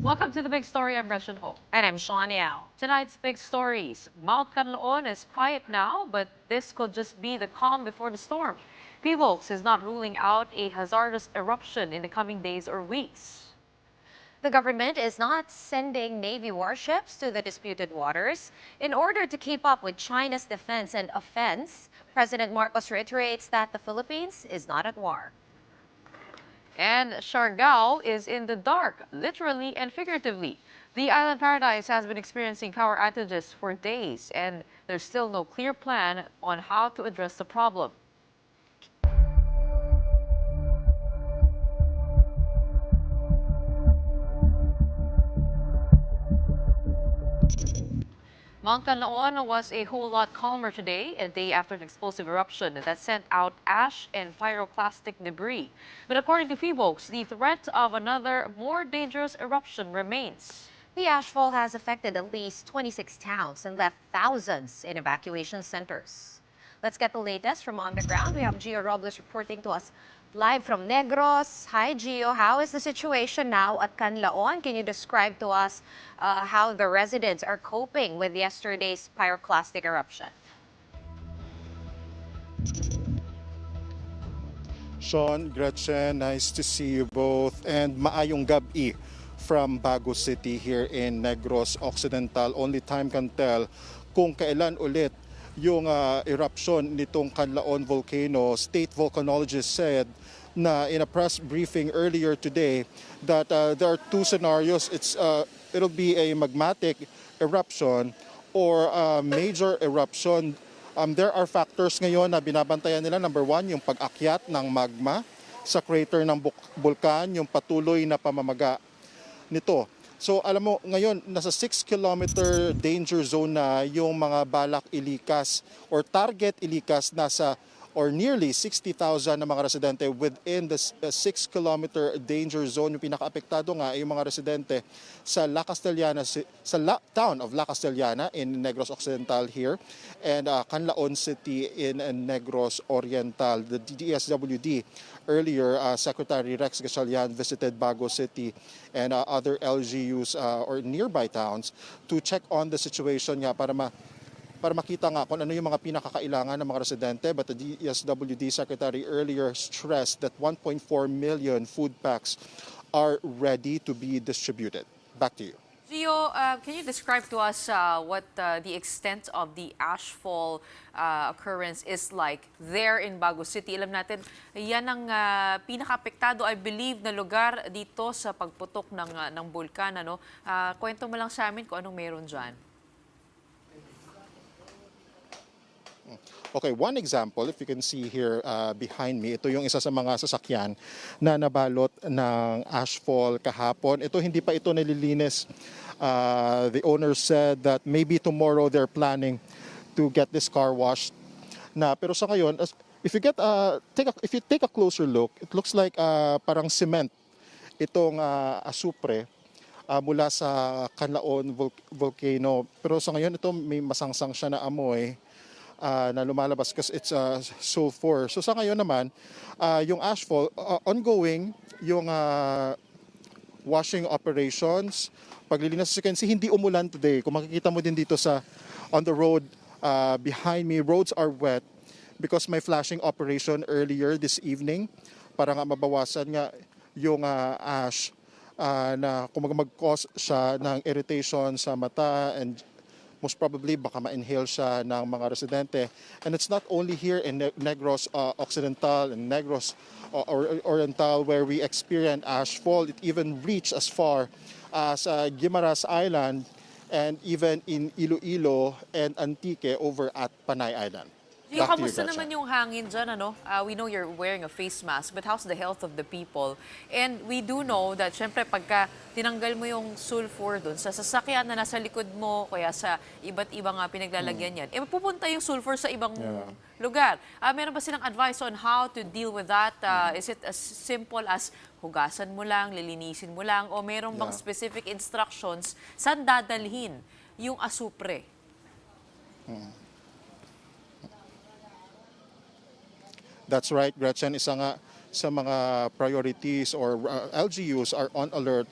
Welcome to the big story. I'm Gretchen Ho. And I'm Shawn Yao. Tonight's big stories. Mount Kanlaon is quiet now, but this could just be the calm before the storm. PVOLCS is not ruling out a hazardous eruption in the coming days or weeks. The government is not sending Navy warships to the disputed waters. In order to keep up with China's defense and offense, President Marcos reiterates that the Philippines is not at war. And Siargao is in the dark, literally and figuratively. The island paradise has been experiencing power outages for days, and there's still no clear plan on how to address the problem. Mount Kanlaon was a whole lot calmer today, a day after an explosive eruption that sent out ash and pyroclastic debris. But according to PVOLCS, the threat of another, more dangerous eruption remains. The ashfall has affected at least 26 towns and left thousands in evacuation centers. Let's get the latest from on the ground. We have Gio Robles reporting to us live from Negros. Hi, Gio. How is the situation now at Kanlaon? Can you describe to us how the residents are coping with yesterday's pyroclastic eruption? Shawn, Gretchen, nice to see you both. And maayong gabi from Bago City here in Negros Occidental. Only time can tell kung kailan ulit yung eruption nitong Kanlaon volcano. State volcanologists said na in a press briefing earlier today that there are two scenarios. It'll be a magmatic eruption or a major eruption. There are factors ngayon na binabantayan nila. Number one, yung pag-akyat ng magma sa crater ng bulkan, yung patuloy na pamamaga nito. So alam mo, ngayon nasa 6-kilometer danger zone na yung mga balak ilikas or target ilikas nasa or nearly 60,000 na mga residente within the 6-kilometer danger zone. Yung pinaka-apektado nga ay yung mga residente sa La Castellana, town of La Castellana in Negros Occidental here and Kanlaon City in Negros Oriental. The DSWD earlier, Secretary Rex Gatchalian visited Bago City and other LGUs or nearby towns to check on the situation nga para makita nga kung ano yung mga pinakakailangan ng mga residente. But the DSWD Secretary earlier stressed that 1.4 million food packs are ready to be distributed. Back to you. Gio, can you describe to us what the extent of the ashfall occurrence is like there in Bago City? Alam natin, yan ang pinaka-apektado, I believe, na lugar dito sa pagputok ng bulkan. Ano? Kwento mo lang sa amin kung anong meron dyan. Okay, one example, if you can see here behind me, ito yung isa sa mga sasakyan na nabalot ng ashfall kahapon. Ito, hindi pa ito nililinis. The owner said that maybe tomorrow they're planning to get this car washed. Pero sa ngayon, if you take a closer look, it looks like parang cement itong asupre mula sa Kanlaon volcano. Pero sa ngayon, ito may masangsang siya na amoy na lumalabas kasi it's sulfur. So sa ngayon naman, yung ashfall, ongoing yung washing operations, paglilinis. As you can see, hindi umulan today. Kung makikita mo din dito on the road behind me, roads are wet because may flashing operation earlier this evening para nga mabawasan nga yung ash na kung mag-cause siya ng irritation sa mata and most probably baka ma-inhale siya ng mga residente. And it's not only here in Negros Occidental and Negros Oriental where we experience ashfall. It even reached as far as Guimaras Island and even in Iloilo and Antique over at Panay Island. Gio, kamusta naman yung hangin dyan, ano? We know you're wearing a face mask, but how's the health of the people? And we do know that, syempre, pagka tinanggal mo yung sulfur dun sa sasakyan na nasa likod mo, kaya sa iba't ibang pinaglalagyan yan, pupunta yung sulfur sa ibang lugar. Meron ba silang advice on how to deal with that? Is it as simple as hugasan mo lang, lilinisin mo lang, o meron bang specific instructions saan dadalhin yung asupre? That's right, Gretchen. Isa nga sa mga priorities or LGUs are on alert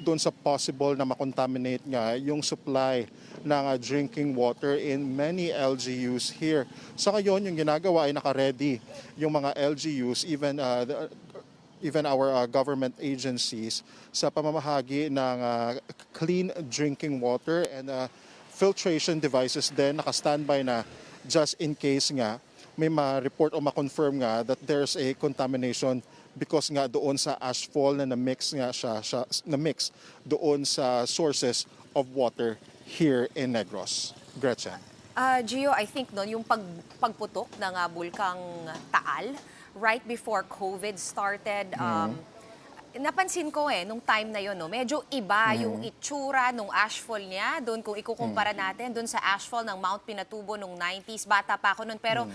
doon sa possible na makontaminate nga yung supply ng drinking water in many LGUs here. Sa ngayon, yung ginagawa ay naka-ready yung mga LGUs, even our government agencies sa pamamahagi ng clean drinking water and filtration devices din naka-standby na just in case nga may ma-report o ma-confirm nga that there's a contamination because nga doon sa ashfall na na-mix nga na-mix doon sa sources of water here in Negros. Gretchen. Gio, I think yung pagputok ng bulkang Taal right before COVID started, napansin ko nung time na yun, medyo iba yung itsura nung ashfall niya. Doon kung ikukumpara natin, doon sa ashfall ng Mount Pinatubo nung 90s, bata pa ako noon. Pero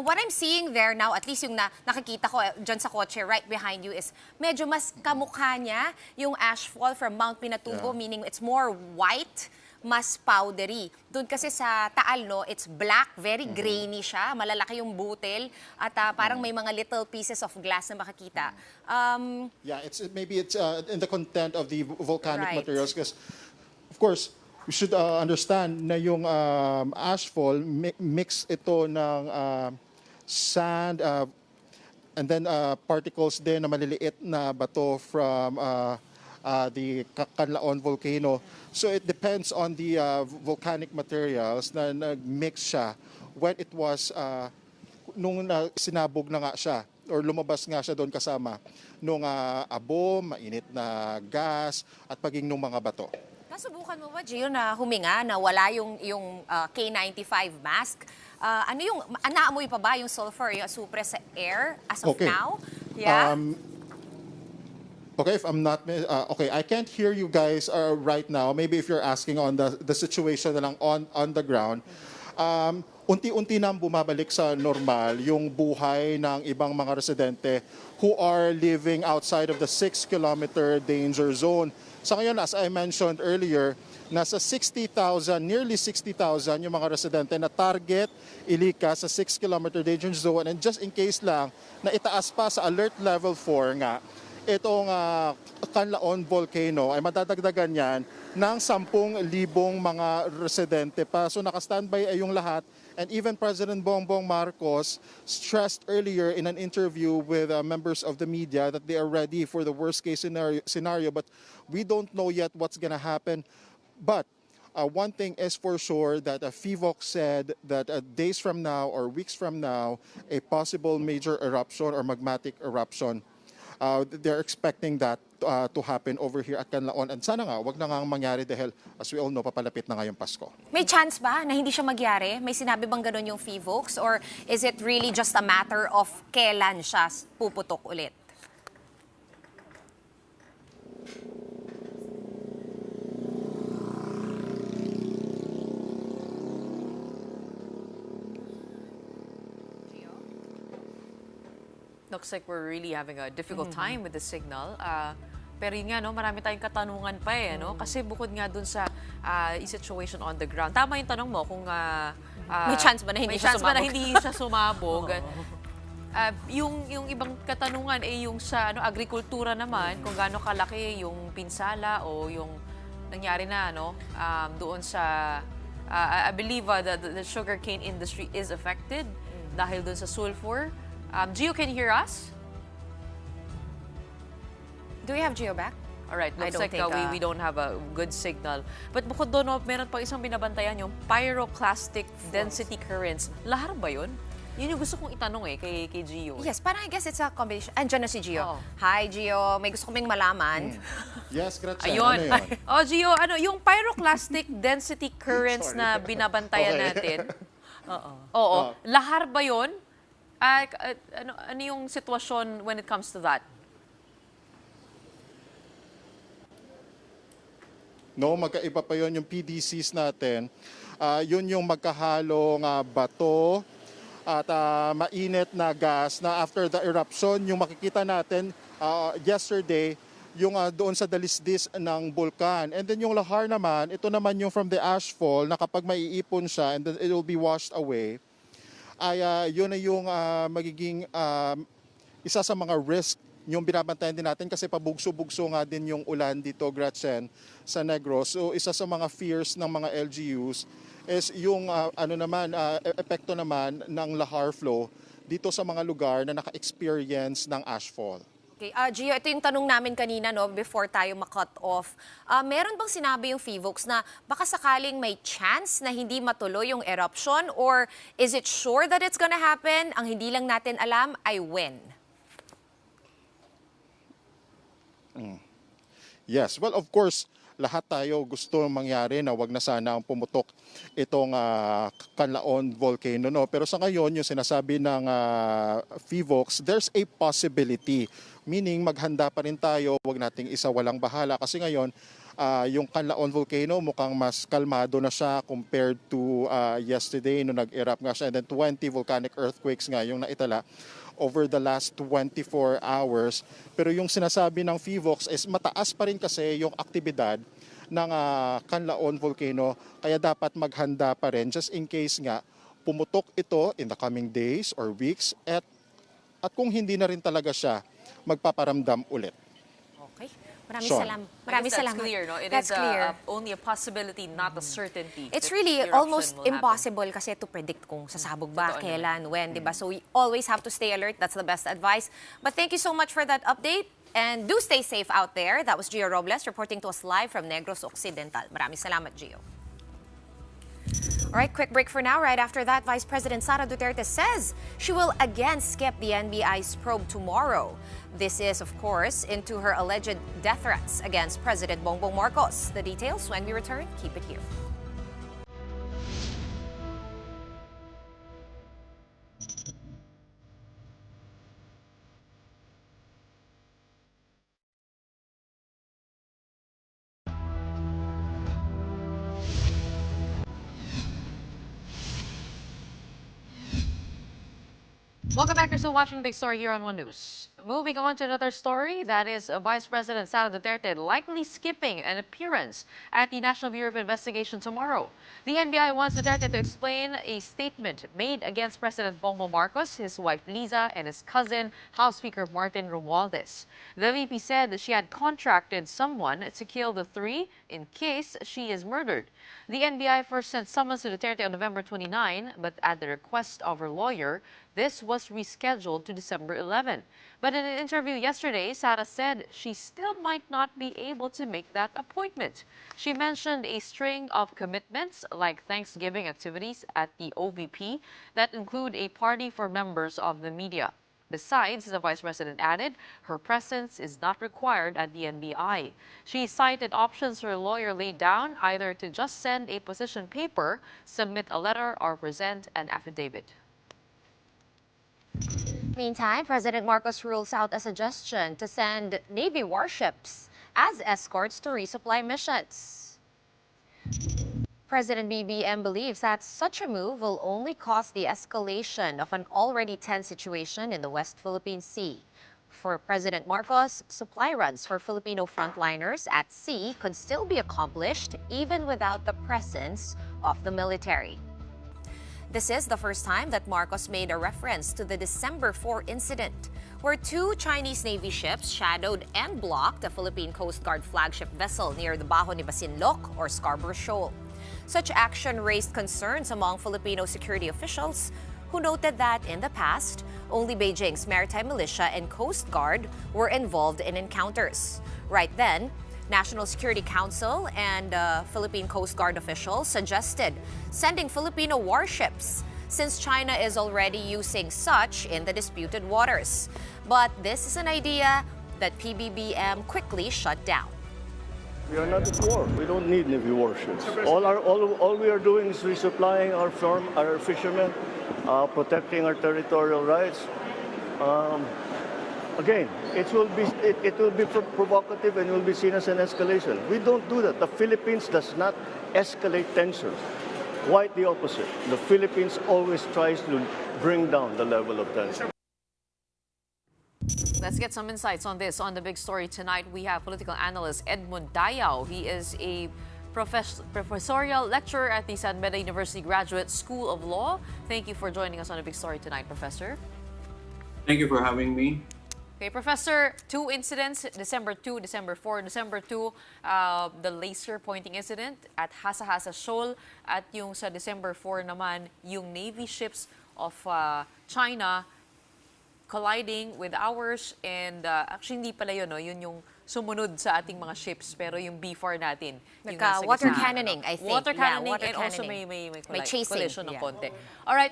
what I'm seeing there now, at least yung nakikita ko dyan sa kotse right behind you is medyo mas kamukha niya yung ashfall from Mount Pinatubo, meaning it's more white, mas powdery. Doon kasi sa Taal, it's black, very grainy siya, malalaki yung butil, at parang may mga little pieces of glass na makikita. Maybe it's in the content of the volcanic Right. materials because, of course, we should understand na yung ashfall, mix ito ng sand, and then particles din na maliliit na bato from the Kanlaon volcano. So it depends on the volcanic materials na nag-mix siya when it was, nung sinabog na nga siya or lumabas nga siya doon kasama nung abo, mainit na gas at paging nung mga bato. Nasubukan mo ba, Gio, na huminga, na wala yung K95 mask? Naamoy pa ba yung sulfur, yung asupre sa air as of now? Yeah? Okay, if I'm not okay, I can't hear you guys right now. Maybe if you're asking on the situation na lang on the ground. Unti-unti nang bumabalik sa normal yung buhay ng ibang mga residente who are living outside of the 6-kilometer danger zone. Sa ngayon, as I mentioned earlier, nasa 60,000, nearly 60,000 yung mga residente na target ilikas sa 6-kilometer danger zone. And just in case lang na itaas pa sa alert level 4 nga, itong Kanlaon Volcano ay madadagdagan yan ng 10,000 mga residente pa. So nakastandby ay yung lahat. And even President Bongbong Marcos stressed earlier in an interview with members of the media that they are ready for the worst case scenario. But we don't know yet what's going to happen. But one thing is for sure that FIVOC said that days from now or weeks from now, a possible major eruption or magmatic eruption, they're expecting that to happen over here at Kanlaon. And sana nga, wag na nga mangyari dahil as we all know, papalapit na ngayong Pasko. May chance ba na hindi siya magyari? May sinabi bang ganun yung FIVOX? Or is it really just a matter of kailan siya puputok ulit? Looks like we're really having a difficult time with the signal. Pero yun nga, marami tayong katanungan pa Kasi bukod nga dun sa situation on the ground. Tama yung tanong mo kung May chance ba na hindi siya sumabog? May chance ba na hindi siya sumabog? Yung ibang katanungan ay yung sa agrikultura naman, kung gaano kalaki yung pinsala o yung nangyari na doon sa I believe the sugarcane industry is affected dahil doon sa sulfur. Gio, can you hear us? Do we have Gio back? All right, looks like think, we don't have a good signal. But bukod doon, meron pa isang binabantayan yung pyroclastic density currents. Lahar ba yun? Yun yung gusto kong itanong kay Gio. Yes, parang I guess it's a combination. Andiyan na si Gio. Hi, Gio. May gusto kaming malaman. Yes, Gretchen. Ayun. Ano yun? Gio, yung pyroclastic density currents na binabantayan natin. Oo. Lahar ba yun? Ano yung sitwasyon when it comes to that? No, magkaiba pa yon yung PDCs natin. Yun yung magkahalong bato at mainit na gas na after the eruption, yung makikita natin yesterday, yung doon sa dalisdis ng bulkan. And then yung lahar naman, ito naman yung from the ashfall na kapag maiipon siya and then it will be washed away, ay yun na yung magiging isa sa mga risk yung binabantayan din natin kasi pabugso-bugso nga din yung ulan dito, Gretchen, sa Negros. So isa sa mga fears ng mga LGUs is yung epekto naman ng lahar flow dito sa mga lugar na naka-experience ng ashfall. Okay, Gio, ito yung tanong namin kanina, no, before tayo ma-cut off. Meron bang sinabi yung FIVOX na baka sakaling may chance na hindi matuloy yung eruption, or is it sure that it's gonna happen? Ang hindi lang natin alam ay when. Yes, well, of course, lahat tayo gusto mangyari na wag na sana ang pumutok itong Kanlaon Volcano. No? Pero sa ngayon, yung sinasabi ng FIVOX, there's a possibility. Meaning, maghanda pa rin tayo, wag nating isa walang bahala. Kasi ngayon, yung Kanlaon Volcano mukhang mas kalmado na siya compared to yesterday no nag-erupt nga siya. And then 20 volcanic earthquakes nga yung naitala over the last 24 hours. Pero yung sinasabi ng FIVOX is mataas pa rin kasi yung aktibidad ng Kanlaon Volcano, kaya dapat maghanda pa rin just in case nga pumutok ito in the coming days or weeks at kung hindi na rin talaga siya magpaparamdam ulit. Okay. Maraming Shawn. salamat. I Maraming guess that's salamat. clear, no? It That's is clear. only a possibility, not a certainty. It's that really eruption almost will happen. impossible kasi to predict kung sasabog ba, Totoo naman. kailan, when, di ba? So we always have to stay alert. That's the best advice. But thank you so much for that update. And do stay safe out there. That was Gio Robles reporting to us live from Negros Occidental. Maraming salamat, Gio. All right, quick break for now. Right after that, Vice President Sara Duterte says she will again skip the NBI's probe tomorrow. This is, of course, into her alleged death threats against President Bongbong Marcos. The details when we return. Keep it here. Welcome back. You're still watching Big Story here on One News. Moving on to another story, that is Vice President Sara Duterte likely skipping an appearance at the National Bureau of Investigation tomorrow. The NBI wants Duterte to explain a statement made against President Bongbong Marcos, his wife Liza, and his cousin, House Speaker Martin Romualdez. The VP said that she had contracted someone to kill the three in case she is murdered. The NBI first sent summons to Duterte on November 29, but at the request of her lawyer, this was rescheduled to December 11. But in an interview yesterday, Sara said she still might not be able to make that appointment. She mentioned a string of commitments like Thanksgiving activities at the OVP that include a party for members of the media. Besides, the Vice President added, her presence is not required at the NBI. She cited options her lawyer laid down, either to just send a position paper, submit a letter, or present an affidavit. Meantime, President Marcos rules out a suggestion to send Navy warships as escorts to resupply missions. President BBM believes that such a move will only cause the escalation of an already tense situation in the West Philippine Sea. For President Marcos, supply runs for Filipino frontliners at sea could still be accomplished even without the presence of the military. This is the first time that Marcos made a reference to the December 4 incident, where two Chinese Navy ships shadowed and blocked a Philippine Coast Guard flagship vessel near the Bajo ni Basinloc or Scarborough Shoal. Such action raised concerns among Filipino security officials, who noted that in the past, only Beijing's maritime militia and Coast Guard were involved in encounters. Right then, National Security Council and Philippine Coast Guard officials suggested sending Filipino warships since China is already using such in the disputed waters. But this is an idea that PBBM quickly shut down. We are not at war. We don't need Navy warships. All we are doing is resupplying our fishermen, protecting our territorial rights. Again, it will be provocative and will be seen as an escalation. We don't do that. The Philippines does not escalate tensions. Quite the opposite. The Philippines always tries to bring down the level of tension. Let's get some insights on this. On the big story tonight, we have political analyst Edmund Dayao. He is a professorial lecturer at the San Beda University Graduate School of Law. Thank you for joining us on the big story tonight, Professor. Thank you for having me. Okay, Professor, two incidents, December 2, December 4. December 2, the laser pointing incident at Hasa-Hasa Shoal, at yung sa December 4 naman, yung Navy ships of China colliding with ours, and actually hindi pala yun, no? Yun yung sumunod sa ating mga ships, pero yung B4 natin. Yung nasa Water gitna, cannoning, I think. Water Yeah, cannoning, water and also cannoning. may chasing. collision ng Yeah. konti. All right,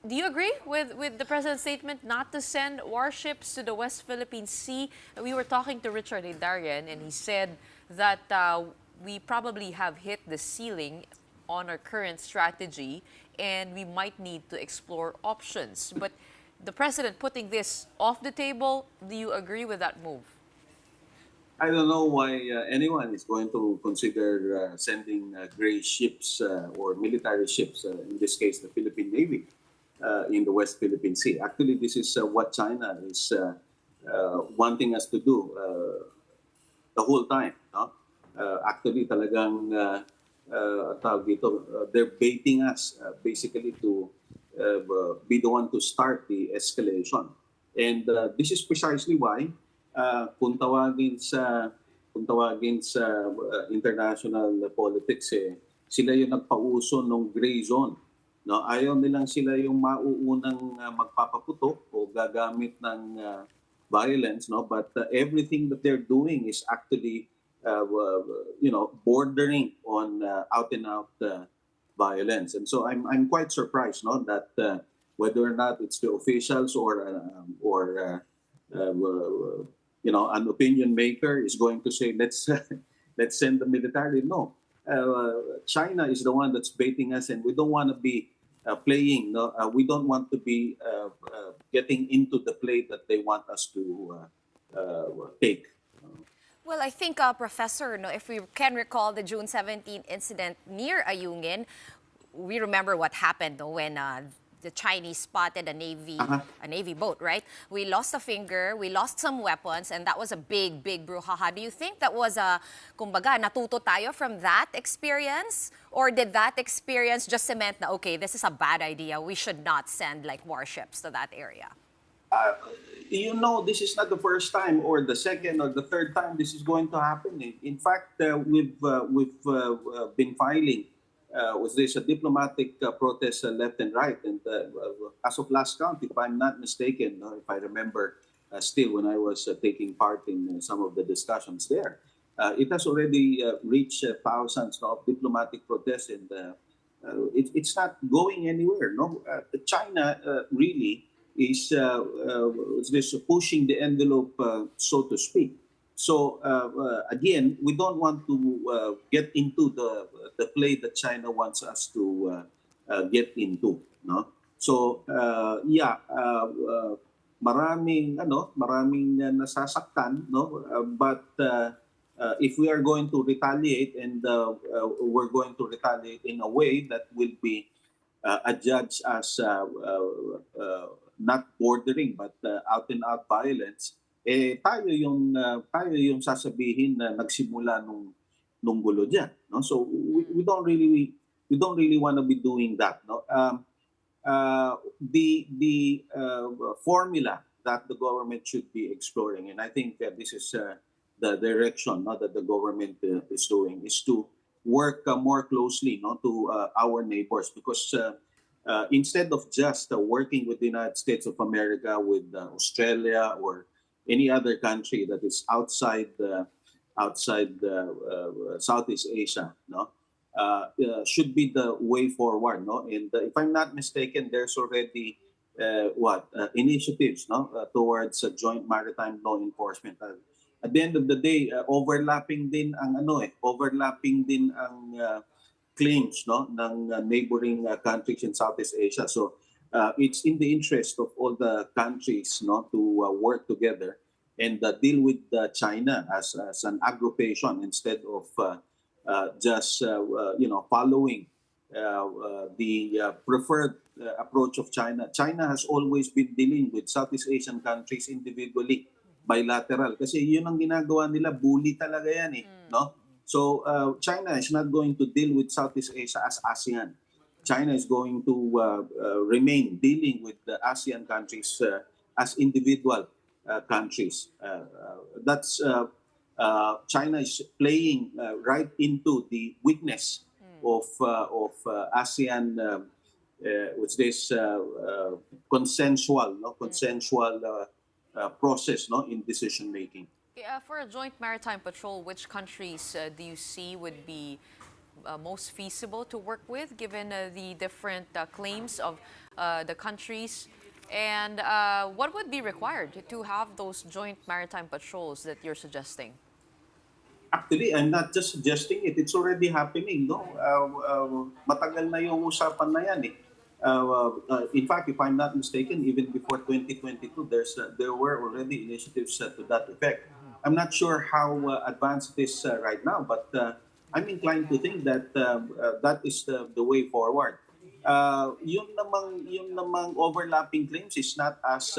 do you agree with the President's statement not to send warships to the West Philippine Sea? We were talking to Richard Hidarian, and he said that we probably have hit the ceiling on our current strategy, and we might need to explore options. But the President putting this off the table, do you agree with that move? I don't know why anyone is going to consider sending gray ships or military ships, in this case the Philippine Navy, in the West Philippine Sea. Actually, this is what China is wanting us to do the whole time. No? Actually, talagang tawag dito, they're baiting us basically to be the one to start the escalation. And this is precisely why kung tawagin sa international politics, sila yung nagpauso ng gray zone. No, ayaw nilang sila yung mauunang magpapaputok o gagamit ng violence, no, but everything that they're doing is actually bordering on out and out violence. And so I'm quite surprised, no, that whether or not it's the officials or an opinion maker is going to say let's send the military. No, China is the one that's baiting us, and we don't want to be playing. No, we don't want to be getting into the play that they want us to take. Well, I think, Professor, no, if we can recall the June 17 incident near Ayungin, we remember what happened, no, when the Chinese spotted a Navy boat, right? We lost a finger, we lost some weapons, and that was a big brouhaha. Do you think that was kumbaga, natuto tayo from that experience? Or did that experience just cement na, okay, this is a bad idea, we should not send like warships to that area? This is not the first time or the second or the third time this is going to happen. In fact, we've been filing was this a diplomatic protest left and right, and as of last count, if I'm not mistaken, if I remember still when I was taking part in some of the discussions there, it has already reached thousands of diplomatic protests, and it's not going anywhere. No, China really is this pushing the envelope, so to speak. So again, we don't want to get into the play that China wants us to get into. No, so maraming nasasaktan. No, but if we are going to retaliate, and we're going to retaliate in a way that will be adjudged as not bordering but out and out violence, tayo yung sasabihin na nagsimula nung gulo diyan, no? So we don't really want to be doing that, no. The formula that the government should be exploring, and I think this is the direction, no, that the government is doing, is to work more closely, no, to our neighbors, because instead of just working with the United States of America, with Australia or any other country that is outside Southeast Asia, no, should be the way forward, no. And if I'm not mistaken, there's already initiatives, no, towards joint maritime law enforcement. At the end of the day, overlapping din ang claims, no, ng neighboring countries in Southeast Asia. So it's in the interest of all the countries, no, to work together and deal with China as an aggravation, instead of just following the preferred approach of China. China has always been dealing with Southeast Asian countries individually, bilateral. Kasi yun ang ginagawa nila, bully talaga yan, no? So China is not going to deal with Southeast Asia as ASEAN. China is going to remain dealing with the ASEAN countries as individual countries. That's China is playing right into the weakness of ASEAN. What's this consensual, process, in decision making. For a joint maritime patrol, which countries do you see would be most feasible to work with, given the different claims of the countries? And what would be required to have those joint maritime patrols that you're suggesting? Actually, I'm not just suggesting it. It's already happening, no? Matagal na yung usapan na yan, eh. In fact, if I'm not mistaken, even before 2022, there were already initiatives to that effect. I'm not sure how advanced it is right now, but I'm inclined to think that that is the way forward. Yung namang overlapping claims is not as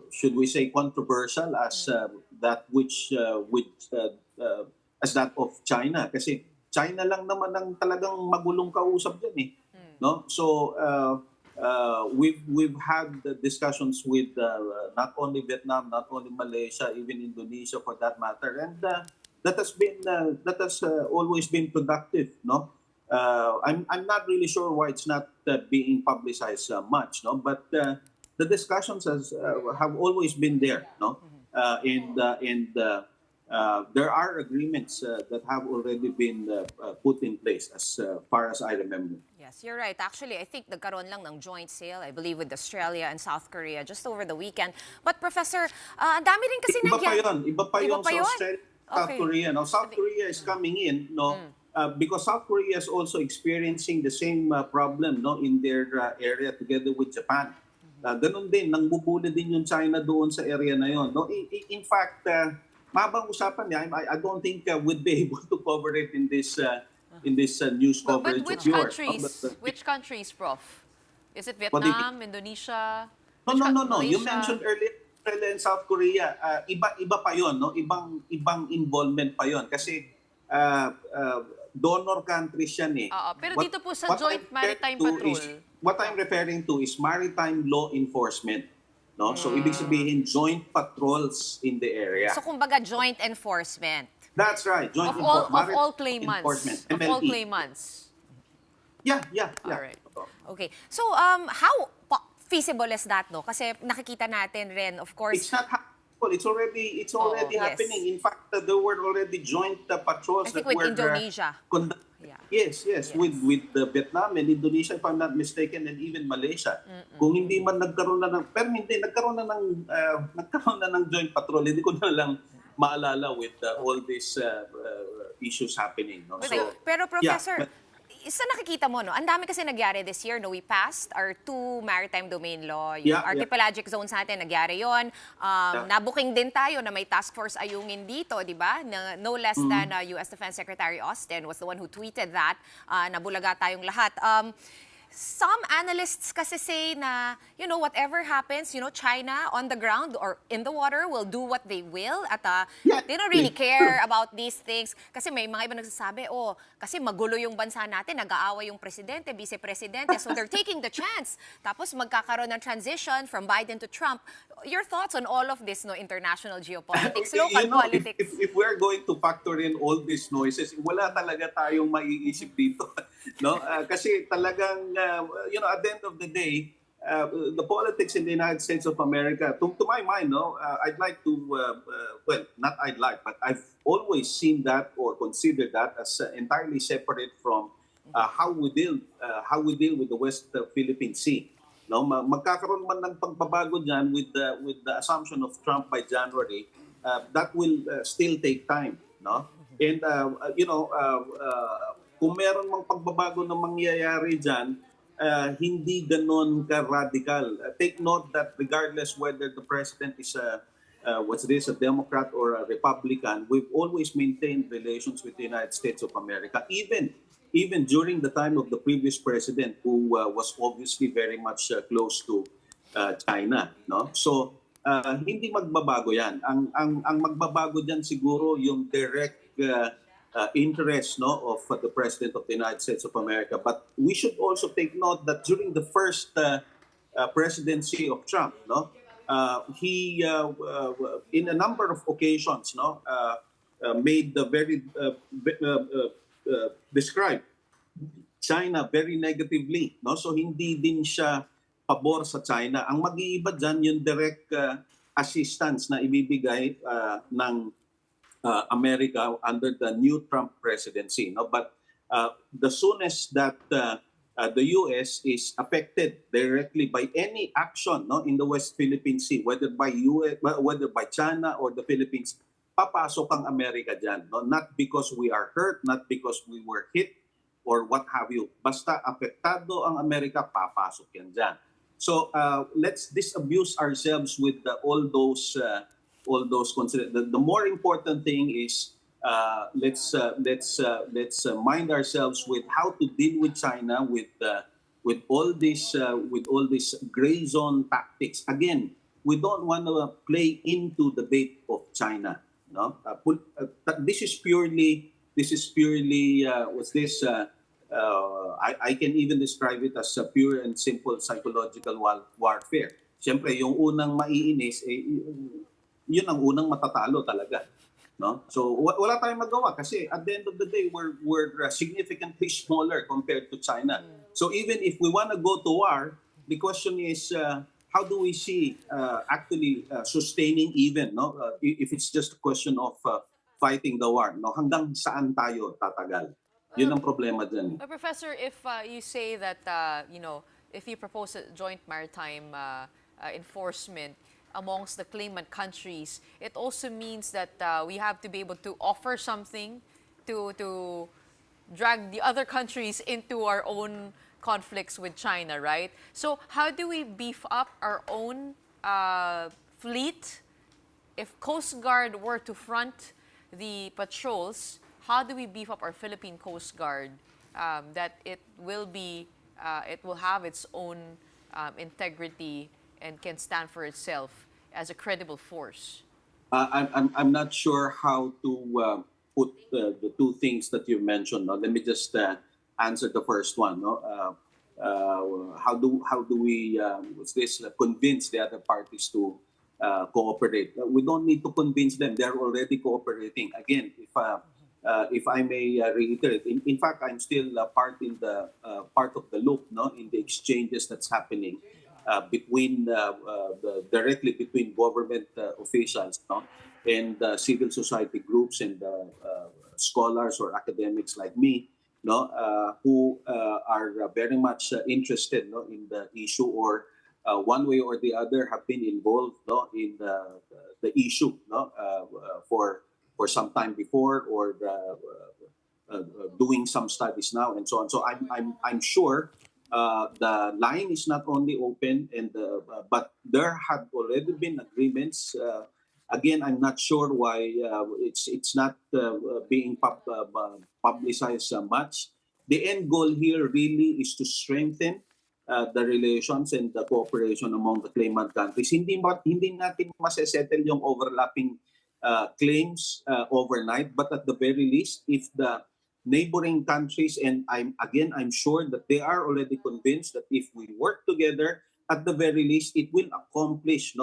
should we say controversial as that which as that of China, kasi China lang naman ang talagang magulong kausap dyan, eh. No? So we've had the discussions with not only Vietnam, not only Malaysia, even Indonesia for that matter, and that has always been productive, no? I'm not really sure why it's not being publicized much, no? But the discussions have always been there, no? There are agreements that have already been put in place as far as I remember. Yes, you're right. Actually, I think nagkaroon lang ng joint sale, I believe, with Australia and South Korea just over the weekend. But Professor, ang dami rin kasi Iba pa yun. Iba pa yun pa sa yun? Australia, South Korea. Now, South Korea is coming in, no? Because South Korea is also experiencing the same problem, no, in their area together with Japan. Ganun din, nangbubuli din yung China doon sa area na yun, no? In fact, mabang usapan niya, I don't think we'd be able to cover it in this news coverage But of yours. which countries, Prof? Is it Vietnam, Indonesia? No. You Malaysia? mentioned earlier Australia and South Korea. Iba pa yon, no? Ibang involvement pa yon kasi donor countries yan, eh. Pero dito po sa Joint Maritime Patrol. What I'm referring to is maritime law enforcement. No? So, ibig sabihin, joint patrols in the area. So, kumbaga, joint enforcement. That's right. Joint Of all enforcement. claimants. Of all MLE. claimants. Yeah. All right. Okay. So, how feasible is that, no? Kasi nakikita natin rin, of course. It's not happening. It's already yes. happening. In fact, there were already joint patrols I think that with were Indonesia. Yeah. Yes. With Vietnam and Indonesia, if I'm not mistaken, and even Malaysia. Kung hindi man nagkaroon na ng joint patrol, hindi ko na lang maalala with all these issues happening. No? Pero Professor, yeah, sa nakikita mo, no, ang dami kasi nagyari this year, no? We passed our 2 maritime domain law. Yung archipelagic zones natin, nagyari yon. Nabuking din tayo na may task force ayungin dito, di ba? No less than US Defense Secretary Austin was the one who tweeted that. Nabulaga tayong lahat. Some analysts kasi say na, whatever happens, China on the ground or in the water will do what they will at they don't really care about these things. Kasi may mga iba nagsasabi, kasi magulo yung bansa natin, nag-aaway yung presidente, vice-presidente, so they're taking the chance. Tapos magkakaroon ng transition from Biden to Trump. Your thoughts on all of this, international geopolitics, local politics? If we're going to factor in all these noises, wala talaga tayong maiisip dito. No? Kasi talagang, at the end of the day, the politics in the United States of America, to my mind, I'd like to, not I'd like, but I've always seen that or considered that as entirely separate from how we deal with the West Philippine Sea. No, magkakaroon man ng pagbabago diyan with the assumption of Trump by January, that will still take time, no? And kung meron mang pagbabago na mangyayari diyan, hindi ganon ka-radical. Take note that regardless whether the president is a Democrat or a Republican, we've always maintained relations with the United States of America, even during the time of the previous president, who was obviously very much close to China, no? So hindi magbabago 'yan. Ang magbabago diyan siguro yung direct interest, of the president of the United States of America. But we should also take note that during the first presidency of Trump, no, he in a number of occasions, no, made the very described China very negatively, no? So hindi din siya pabor sa China. Ang mag-iiba diyan yung direct assistance na ibibigay ng America under the new Trump presidency, no? But the soonest that the US is affected directly by any action, no, in the West Philippine Sea, whether by US, whether by China or the Philippines, papasok ang Amerika diyan, no? Not because we are hurt, not because we were hit or what have you. Basta apektado ang Amerika, papasok yan dyan. So let's disabuse ourselves with all those the more important thing is let's mind ourselves with how to deal with China with all these gray zone tactics. Again, we don't want to play into the bait of China. No, this is purely I can even describe it as a pure and simple psychological warfare. Siyempre, yung unang maiinis, yun ang unang matatalo talaga. No? So wala tayong magawa kasi at the end of the day, we're significantly smaller compared to China. So even if we want to go to war, the question is how do we see actually sustaining even, no? If it's just a question of fighting the war, no? Hanggang saan tayo tatagal? Yun ang problema dyan. Professor, if you say that, if you propose a joint maritime enforcement amongst the claimant countries, it also means that we have to be able to offer something to drag the other countries into our own conflicts with China, right? So how do we beef up our own fleet? If Coast Guard were to front the patrols, how do we beef up our Philippine Coast Guard that it will have its own integrity and can stand for itself as a credible force? I'm not sure how to put the two things that you mentioned. No? Let me just answer the first one. No? How do we convince the other parties to cooperate? We don't need to convince them; they're already cooperating. Again, if I may reiterate, in fact, I'm still part of the loop, no, in the exchanges that's happening directly between government officials, no, and civil society groups and scholars or academics like me, no, who are very much interested, no, in the issue or one way or the other have been involved, no, in the issue, no, for some time before or doing some studies now and so on. So I'm sure the line is not only open and but there have already been agreements. Again, I'm not sure why it's not being publicized much. The end goal here really is to strengthen the relations and the cooperation among the claimant countries. Hindi natin masesettle yung overlapping claims overnight, but at the very least, if the neighboring countries, and I'm sure that they are already convinced that if we work together, at the very least, it will accomplish,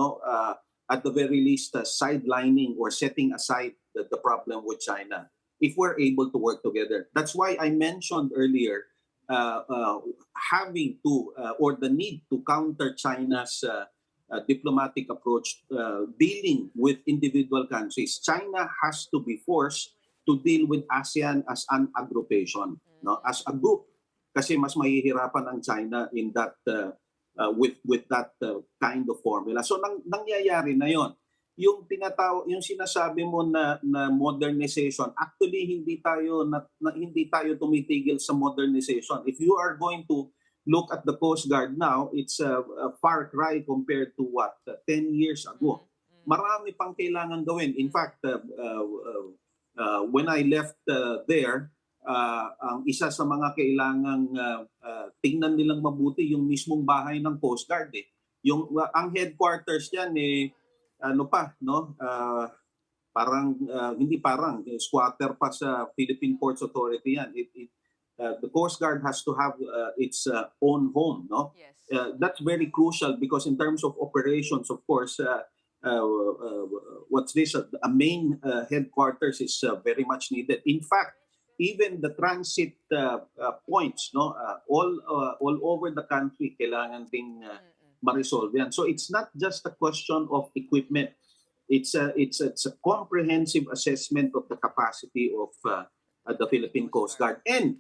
at the very least, sidelining or setting aside the problem with China, if we're able to work together. That's why I mentioned earlier having to, or the need to counter China's diplomatic approach dealing with individual countries. China has to be forced to deal with ASEAN as an aggregation, no, as a group, kasi mas mahihirapan ang China in that with that kind of formula. So nangyayari na 'yon. Yung sinasabi mo na modernization, actually hindi tayo tumitigil sa modernization. If you are going to look at the Coast Guard now, it's a far cry compared to 10 years ago. Marami pang kailangan gawin. In fact, when I left there, ang isa sa mga kailangang tingnan nilang mabuti yung mismong bahay ng Coast Guard. Ang headquarters niyan parang hindi parang squatter pa sa Philippine Ports Authority yan. the Coast Guard has to have its own home, no? Yes. That's very crucial because in terms of operations, of course, what's this? A main headquarters is very much needed. In fact, even the transit points, no, all over the country, kailangan ding ma-resolve yan. So it's not just a question of equipment. It's a comprehensive assessment of the capacity of the Philippine Coast Guard. And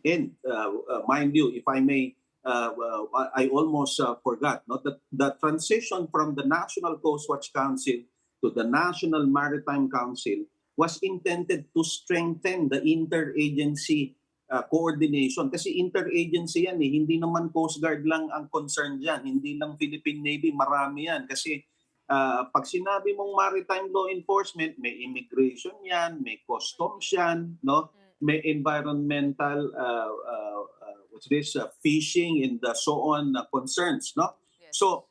mind you, if I may, I almost forgot, no, the transition from the National Coast Watch Council to the National Maritime Council was intended to strengthen the interagency coordination. Kasi interagency yan eh, hindi naman Coast Guard lang ang concern dyan, hindi lang Philippine Navy, marami yan. Kasi pag sinabi mong maritime law enforcement, may immigration yan, may customs yan, no? May environmental fishing and so on concerns, no? Yes. So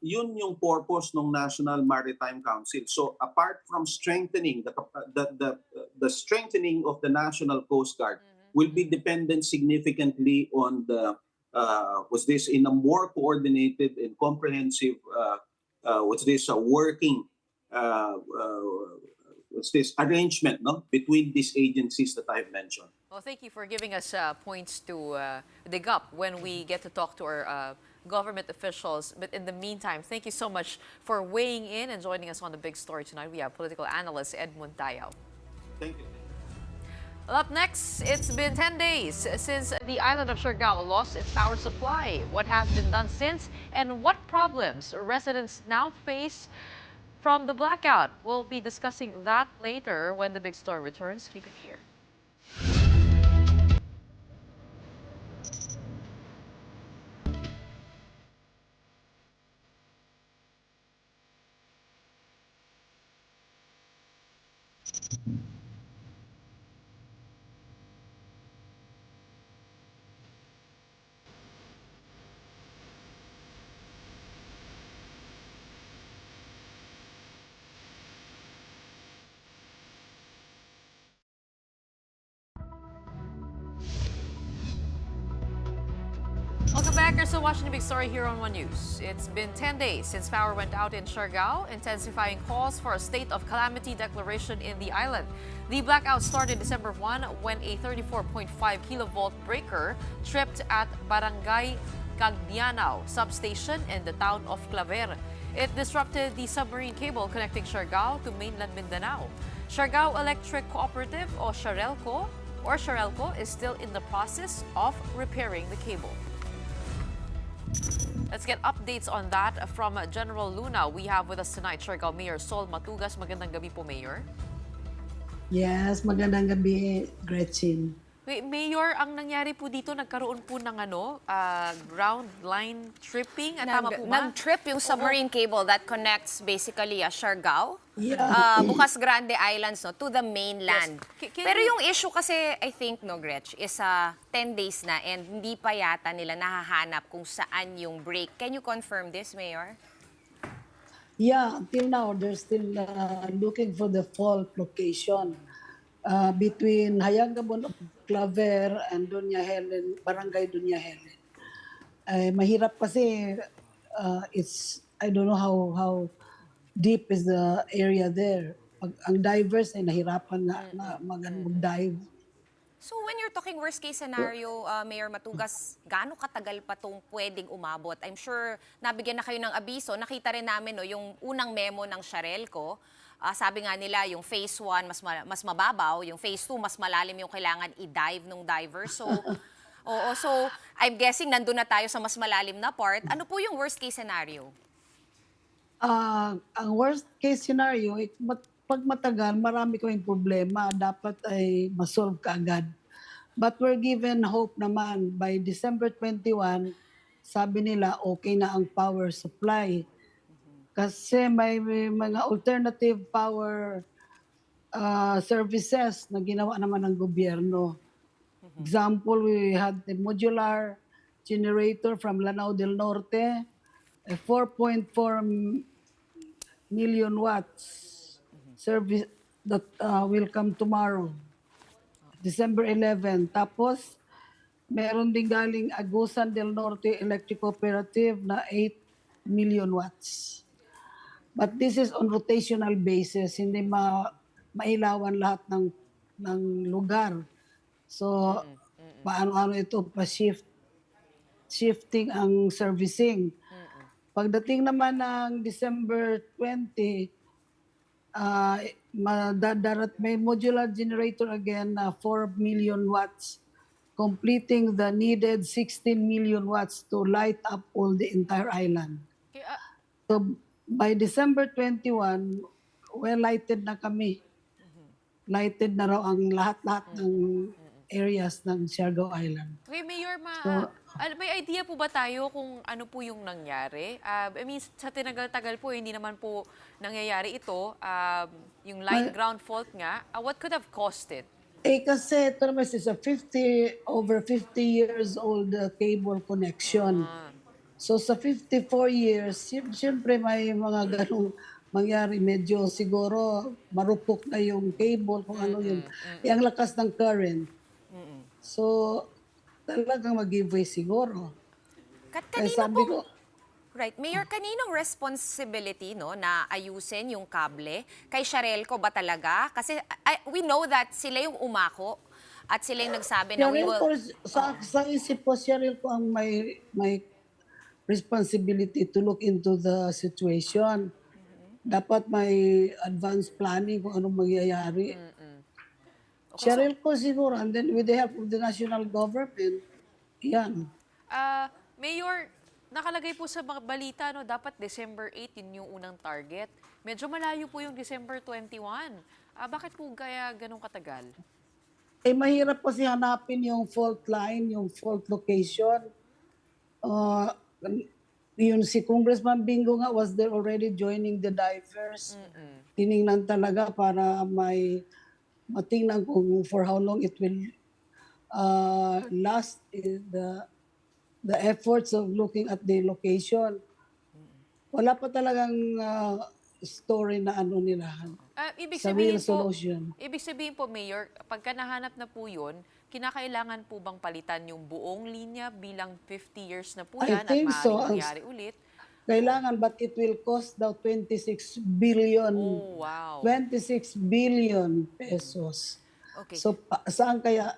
yun yung purpose ng National Maritime Council. So apart from strengthening the strengthening of the National Coast Guard will be dependent significantly on the in a more coordinated and comprehensive working arrangement, no, between these agencies that I've mentioned. Well, thank you for giving us points to dig up when we get to talk to our government officials. But in the meantime, thank you so much for weighing in and joining us on the big story tonight. We have political analyst Edmund Tayao. Thank you. Well, up next, it's been 10 days since the island of Siargao lost its power supply. What has been done since, and what problems residents now face from the blackout? We'll be discussing that later when the big story returns. Keep it here. Welcome back. You're still watching the big story here on One News. It's been 10 days since power went out in Siargao, intensifying calls for a state of calamity declaration in the island. The blackout started December 1 when a 34.5 kilovolt breaker tripped at Barangay Kanlaon substation in the town of Claver. It disrupted the submarine cable connecting Siargao to mainland Mindanao. Siargao Electric Cooperative, or Siarelco, is still in the process of repairing the cable. Let's get updates on that from General Luna. We have with us tonight Siargao Mayor Sol Matugas. Magandang gabi po, Mayor. Yes, magandang gabi, Gretchen. Wait, Mayor, ang nangyari po dito, nagkaroon po ng ground line tripping. Tama po ba? Nag-trip yung submarine cable that connects basically Siargao, Yeah. Bukas Grande Islands, no, to the mainland. Yes. Pero yung issue kasi, I think, no, Gretch, is 10 days na and hindi pa yata nila nahahanap kung saan yung break. Can you confirm this, Mayor? Yeah, until now, they're still looking for the fault location between Hayagabon of Claver and Doña Helen, Barangay Doña Helen. Mahirap kasi I don't know how deep is the area there. Ang divers ay nahirapan na mag-dive. So when you're talking worst case scenario, Mayor Matugas, gaano katagal pa itong pwedeng umabot? I'm sure nabigyan na kayo ng abiso. Nakita rin namin no, yung unang memo ng Siarelco. Sabi nga nila yung phase 1 mas mababaw, yung phase 2 mas malalim yung kailangan i-dive ng diver. So, so I'm guessing nandun na tayo sa mas malalim na part. Ano po yung worst case scenario? Ang worst case scenario, pag matagal, marami kaming problema. Dapat ay masolve kaagad. But we're given hope naman. By December 21, sabi nila okay na ang power supply. Kasi may mga alternative power services na ginawa naman ng gobyerno. Example, we had the modular generator from Lanao del Norte, a 4.4 million watts service that will come tomorrow, December 11. Tapos, Meron din galing Agusan del Norte Electric Cooperative na 8 million watts. But this is on rotational basis, hindi mailawan lahat ng lugar. So, paano-ano ito shifting ang servicing. Pagdating naman ng December 20, may modular generator again na 4 million watts, completing the needed 16 million watts to light up all the entire island. Kaya, So by December 21, well lighted na kami. Lighted na raw ang lahat-lahat ng areas ng Siargao Island. okay, Mayor, So- may idea po ba tayo kung ano po yung nangyari? I mean, sa tinagal-tagal po, hindi naman po nangyayari ito. Yung line ground fault nga, what could have caused it? Kasi ito naman is a over 50 years old cable connection. So sa 54 years, siyempre may mga ganong mangyari. Medyo siguro marupok na yung cable, kung ano yun. Ang lakas ng current. So talagang mag-giveaway siguro. Kaya Kanino sabi po, ko, right, Mayor, kaninong responsibility no, na ayusin yung kable? Kay Sharilco ba talaga? Kasi we know that sila yung umako at sila yung nagsabi na we will... sa isip ko, Cheryl ko ang may responsibility to look into the situation. Dapat may advanced planning kung anong mangyayari. Cheryl ko siguro, and then with the help of the national government, yan. Mayor, nakalagay po sa mga balita, no, dapat December 8 yun yung unang target. Medyo malayo po yung December 21. Bakit po kaya ganun katagal? Mahirap kasi hanapin yung fault line, yung fault location. Yun si Congressman Bingo nga was there already joining the divers. Tiningnan talaga para matingnan kung for how long it will last the efforts of looking at the location. Wala pa talagang story na ano nila. Sa real solution. Ibig sabihin po, Mayor, pagka nahanap na po yun, kinakailangan po bang palitan yung buong linya bilang 50 years na po yan at maaaring mangyari ulit? Kailangan, but it will cost daw 26 billion. Oh, wow. 26 billion pesos. Okay. So, saan kaya?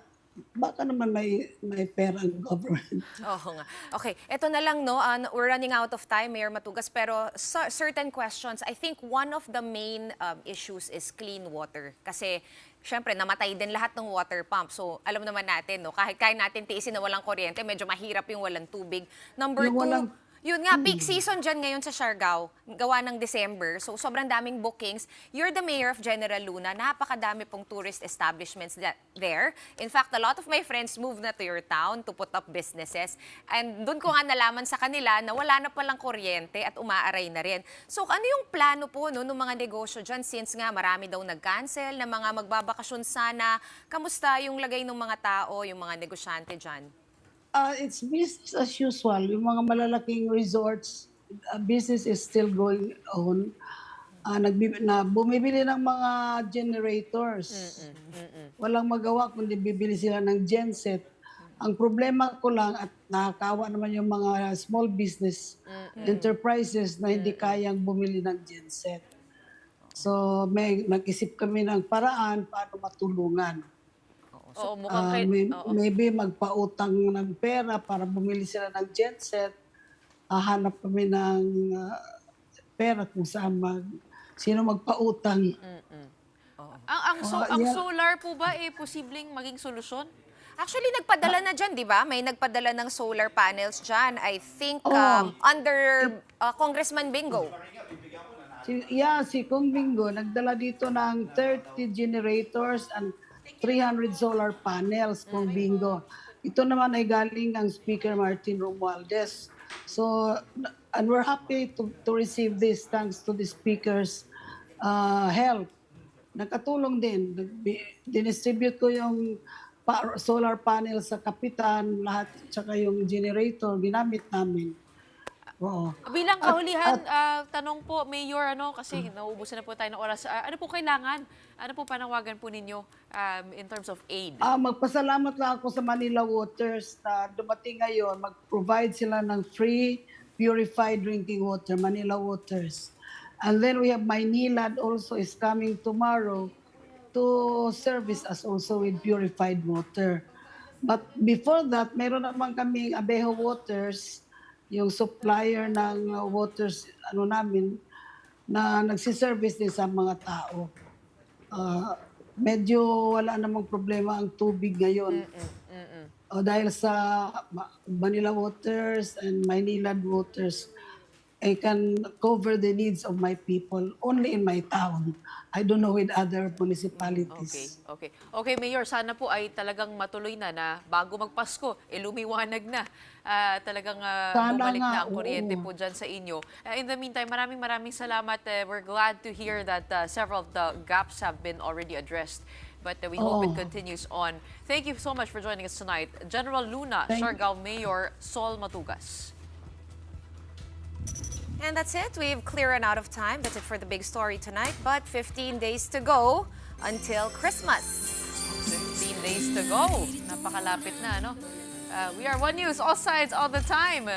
Baka naman may pera ang government. Oo nga. Okay, eto na lang, no? We're running out of time, Mayor Matugas, pero certain questions, I think one of the main issues is clean water. Kasi, syempre, namatay din lahat ng water pump. So, alam naman natin, no? Kahit kaya natin tiisin na walang kuryente, medyo mahirap yung walang tubig. Number two, yun nga, peak season dyan ngayon sa Siargao, gawa ng December. So, sobrang daming bookings. You're the mayor of General Luna. Napakadami pong tourist establishments there. In fact, a lot of my friends moved na to your town to put up businesses. And doon ko nga nalaman sa kanila na wala na palang kuryente at umaaray na rin. So, ano yung plano po no, ng mga negosyo dyan since nga marami daw nag-cancel, na mga magbabakasyon sana? Kamusta yung lagay ng mga tao, yung mga negosyante dyan? It's business as usual. Yung mga malalaking resorts, business is still going on. Bumibili ng mga generators. Walang magawa kundi bibili sila ng genset. Ang problema ko lang, at nakakawa naman yung mga small business enterprises na hindi kayang bumili ng genset. So nag-isip kami ng paraan paano matulungan. Oo, mukhang Maybe magpautang ng pera para bumili sila ng genset. Hanap kami ng pera kung saan sino magpautang. Ang solar po ba posibleng maging solusyon? Actually, nagpadala na dyan, di ba? May nagpadala ng solar panels dyan. I think under Congressman Bingo. Si Kong Bingo nagdala dito ng 30 generators and 300 solar panels, Kong Bingo. Ito naman ay galing ang Speaker Martin Romualdez. So, and we're happy to receive this thanks to the Speaker's help. Nakatulong din. Dinistribute ko yung solar panel sa kapitan, lahat, tsaka yung generator, ginamit namin. Oo. Bilang kahulihan, tanong po, Mayor, kasi nauubusan na po tayo ng oras. Ano po kailangan? Ano po panawagan po ninyo in terms of aid? Magpasalamat lang ako sa Manila Waters na dumating ngayon, mag-provide sila ng free purified drinking water, Manila Waters. And then we have Maynilad also is coming tomorrow to service us also with purified water. But before that, meron naman kaming Abejo Waters, yung supplier ng waters namin, na nagsiservice din sa mga tao. Medyo wala namang problema ang tubig ngayon. Dahil sa Manila Waters and Maynilad Waters, I can cover the needs of my people only in my town. I don't know with other municipalities. Okay, Mayor, sana po ay talagang matuloy na bago magpasko, lumiwanag na. Talagang bumalik na ang kuryente po dyan sa inyo. In the meantime, maraming salamat. We're glad to hear that several of the gaps have been already addressed. But we hope it continues on. Thank you so much for joining us tonight. General Luna, Siargao Mayor Sol Matugas. And that's it. We've cleared run out of time. That's it for the big story tonight. But 15 days to go until Christmas. 15 days to go. Napakalapit na, no? We are One News, all sides, all the time.